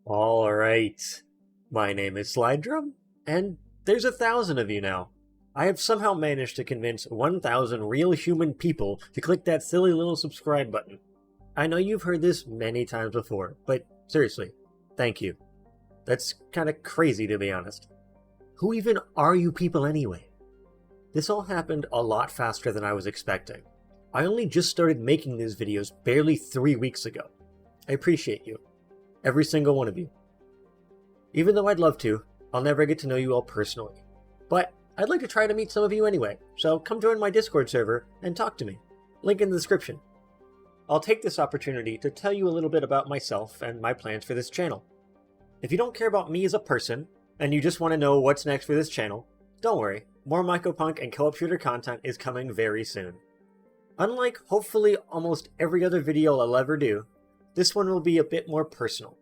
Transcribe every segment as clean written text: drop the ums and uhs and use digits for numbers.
All right. My name is Slydrum, and there's 1,000 of you now. I have somehow managed to convince 1,000 real human people to click that silly little subscribe button. I know you've heard this many times before, but seriously, thank you. That's kind of crazy, to be honest. Who even are you people anyway? This all happened a lot faster than I was expecting. I only just started making these videos barely 3 weeks ago. I appreciate you. Every single one of you. Even though I'd love to, I'll never get to know you all personally. But I'd like to try to meet some of you anyway, so come join my Discord server and talk to me. Link in the description. I'll take this opportunity to tell you a little bit about myself and my plans for this channel. If you don't care about me as a person, and you just want to know what's next for this channel, don't worry, more Mycopunk and co-op shooter content is coming very soon. Unlike hopefully almost every other video I'll ever do, this one will be a bit more personal.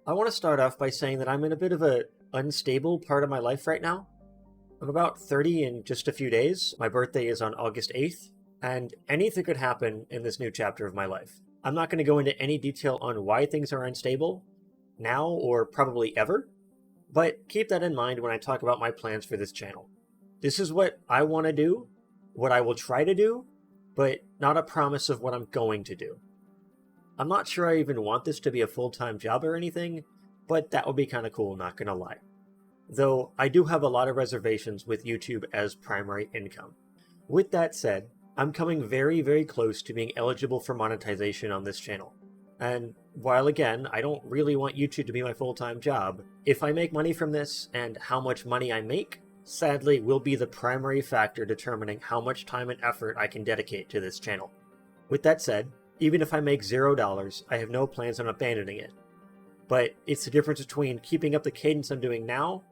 I want to start off by saying that I'm in a bit of an unstable part of my life right now. I'm about 30 in just a few days. My birthday is on August 8th, and anything could happen in this new chapter of my life. I'm not going to go into any detail on why things are unstable, now or probably ever, but keep that in mind when I talk about my plans for this channel. This is what I want to do, what I will try to do, but not a promise of what I'm going to do. I'm not sure I even want this to be a full-time job or anything, but that would be kind of cool, not gonna lie. Though I do have a lot of reservations with YouTube as primary income. With that said, I'm coming very, very close to being eligible for monetization on this channel. And while again, I don't really want YouTube to be my full-time job, if I make money from this and how much money I make, sadly will be the primary factor determining how much time and effort I can dedicate to this channel. With that said, even if I make $0, I have no plans on abandoning it. But it's the difference between keeping up the cadence I'm doing now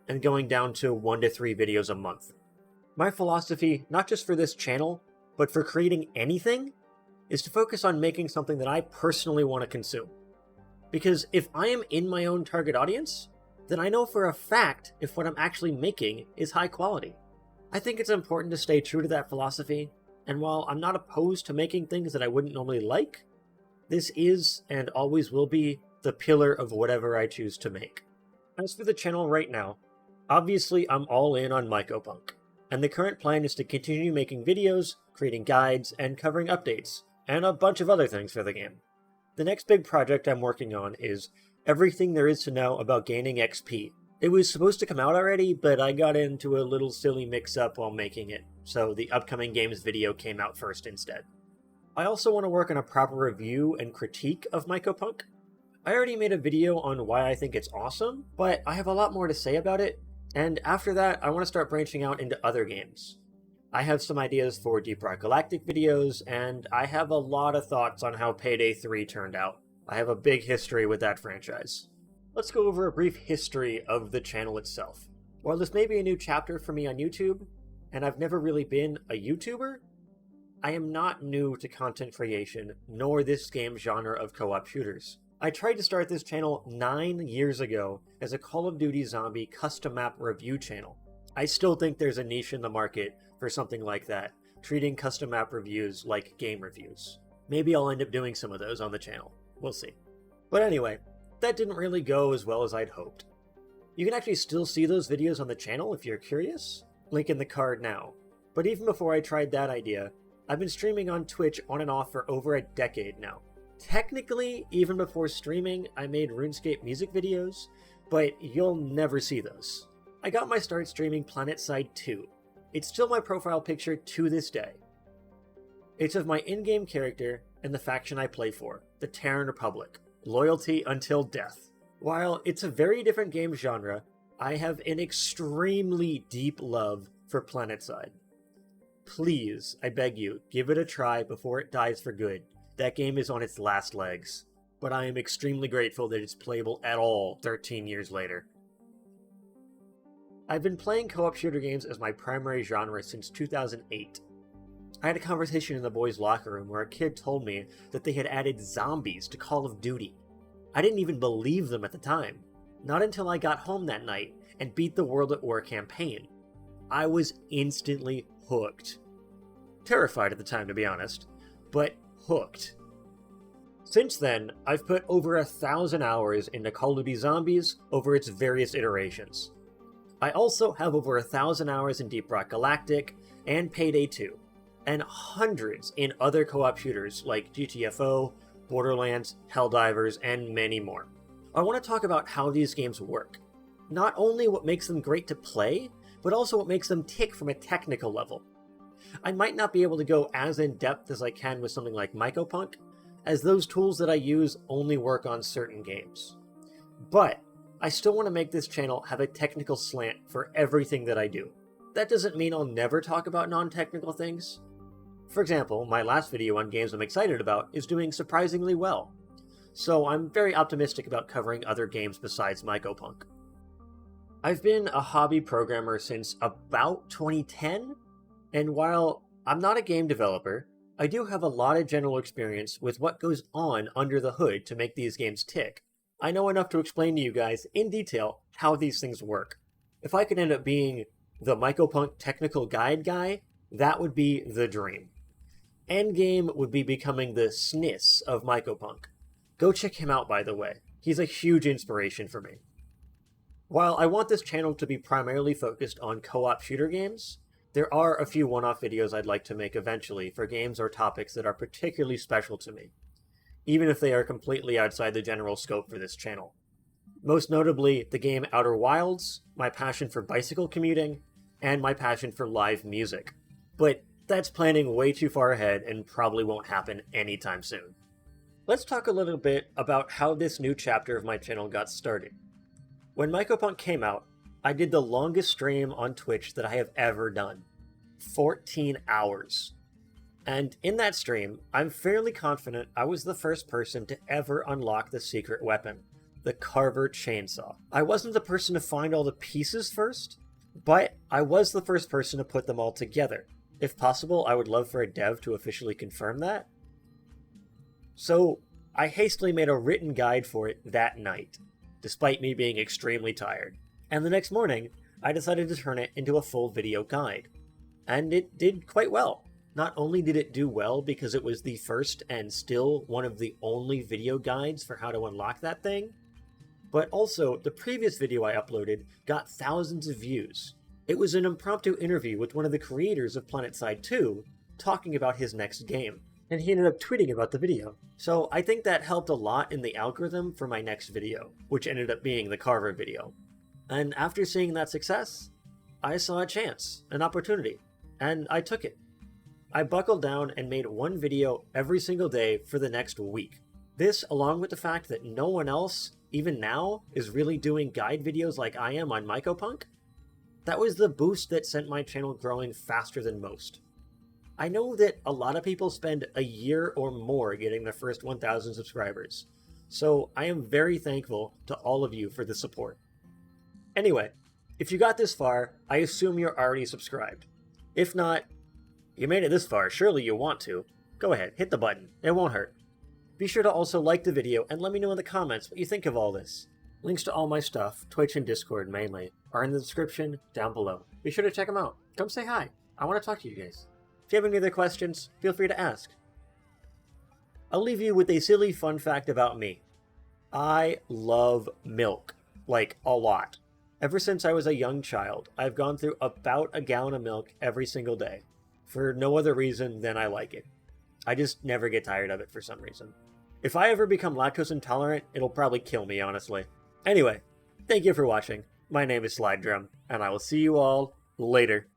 and going down to 1 to 3 videos a month. My philosophy, not just for this channel, but for creating anything, is to focus on making something that I personally want to consume. Because if I am in my own target audience, then I know for a fact if what I'm actually making is high quality. I think it's important to stay true to that philosophy, and while I'm not opposed to making things that I wouldn't normally like, this is, and always will be, the pillar of whatever I choose to make. As for the channel right now, obviously I'm all in on Mycopunk, and the current plan is to continue making videos, creating guides, and covering updates, and a bunch of other things for the game. The next big project I'm working on is everything there is to know about gaining XP. It was supposed to come out already, but I got into a little silly mix-up while making it, so the upcoming games video came out first instead. I also want to work on a proper review and critique of Mycopunk. I already made a video on why I think it's awesome, but I have a lot more to say about it, and after that I want to start branching out into other games. I have some ideas for Deep Rock Galactic videos, and I have a lot of thoughts on how Payday 3 turned out. I have a big history with that franchise. Let's go over a brief history of the channel itself. While this may be a new chapter for me on YouTube, and I've never really been a YouTuber, I am not new to content creation, nor this game genre of co-op shooters. I tried to start this channel 9 years ago as a Call of Duty Zombie custom map review channel. I still think there's a niche in the market for something like that, treating custom map reviews like game reviews. Maybe I'll end up doing some of those on the channel. We'll see. But anyway, that didn't really go as well as I'd hoped. You can actually still see those videos on the channel if you're curious. Link in the card now. But even before I tried that idea, I've been streaming on Twitch on and off for over a decade now. Technically, even before streaming, I made RuneScape music videos, but you'll never see those. I got my start streaming PlanetSide 2. It's still my profile picture to this day. It's of my in-game character and the faction I play for, the Terran Republic. Loyalty until death. While it's a very different game genre, I have an extremely deep love for PlanetSide. Please, I beg you, give it a try before it dies for good. That game is on its last legs, but I am extremely grateful that it's playable at all 13 years later. I've been playing co-op shooter games as my primary genre since 2008. I had a conversation in the boys' locker room where a kid told me that they had added zombies to Call of Duty. I didn't even believe them at the time. Not until I got home that night and beat the World at War campaign. I was instantly hooked. Terrified at the time, to be honest, but hooked. Since then, I've put over 1,000 hours into Call of Duty Zombies over its various iterations. I also have over 1,000 hours in Deep Rock Galactic and Payday 2, and hundreds in other co-op shooters like GTFO, Borderlands, Helldivers, and many more. I want to talk about how these games work. Not only what makes them great to play, but also what makes them tick from a technical level. I might not be able to go as in-depth as I can with something like Mycopunk, as those tools that I use only work on certain games. But I still want to make this channel have a technical slant for everything that I do. That doesn't mean I'll never talk about non-technical things. For example, my last video on games I'm excited about is doing surprisingly well, so I'm very optimistic about covering other games besides Mycopunk. I've been a hobby programmer since about 2010, and while I'm not a game developer, I do have a lot of general experience with what goes on under the hood to make these games tick. I know enough to explain to you guys in detail how these things work. If I could end up being the Mycopunk technical guide guy, that would be the dream. Endgame would be becoming the SNIS of Mycopunk. Go check him out, by the way. He's a huge inspiration for me. While I want this channel to be primarily focused on co-op shooter games, there are a few one-off videos I'd like to make eventually for games or topics that are particularly special to me, even if they are completely outside the general scope for this channel. Most notably, the game Outer Wilds, my passion for bicycle commuting, and my passion for live music. But that's planning way too far ahead and probably won't happen anytime soon. Let's talk a little bit about how this new chapter of my channel got started. When Mycopunk came out, I did the longest stream on Twitch that I have ever done. 14 hours. And in that stream, I'm fairly confident I was the first person to ever unlock the secret weapon, the Carver Chainsaw. I wasn't the person to find all the pieces first, but I was the first person to put them all together. If possible, I would love for a dev to officially confirm that. So, I hastily made a written guide for it that night, despite me being extremely tired. And the next morning, I decided to turn it into a full video guide. And it did quite well. Not only did it do well because it was the first and still one of the only video guides for how to unlock that thing, but also the previous video I uploaded got thousands of views. It was an impromptu interview with one of the creators of PlanetSide 2 talking about his next game, and he ended up tweeting about the video. So I think that helped a lot in the algorithm for my next video, which ended up being the Carver video. And after seeing that success, I saw a chance, an opportunity, and I took it. I buckled down and made one video every single day for the next week. This, along with the fact that no one else, even now, is really doing guide videos like I am on Mycopunk, that was the boost that sent my channel growing faster than most. I know that a lot of people spend a year or more getting their first 1,000 subscribers, so I am very thankful to all of you for the support. Anyway, if you got this far, I assume you're already subscribed. If not, you made it this far, surely you want to. Go ahead, hit the button, it won't hurt. Be sure to also like the video and let me know in the comments what you think of all this. Links to all my stuff, Twitch and Discord mainly, are in the description down below. Be sure to check them out. Come say hi. I want to talk to you guys. If you have any other questions, feel free to ask. I'll leave you with a silly fun fact about me. I love milk. Like, a lot. Ever since I was a young child, I've gone through about a gallon of milk every single day, for no other reason than I like it. I just never get tired of it for some reason. If I ever become lactose intolerant, it'll probably kill me, honestly. Anyway, thank you for watching. My name is Slide Drum, and I will see you all later.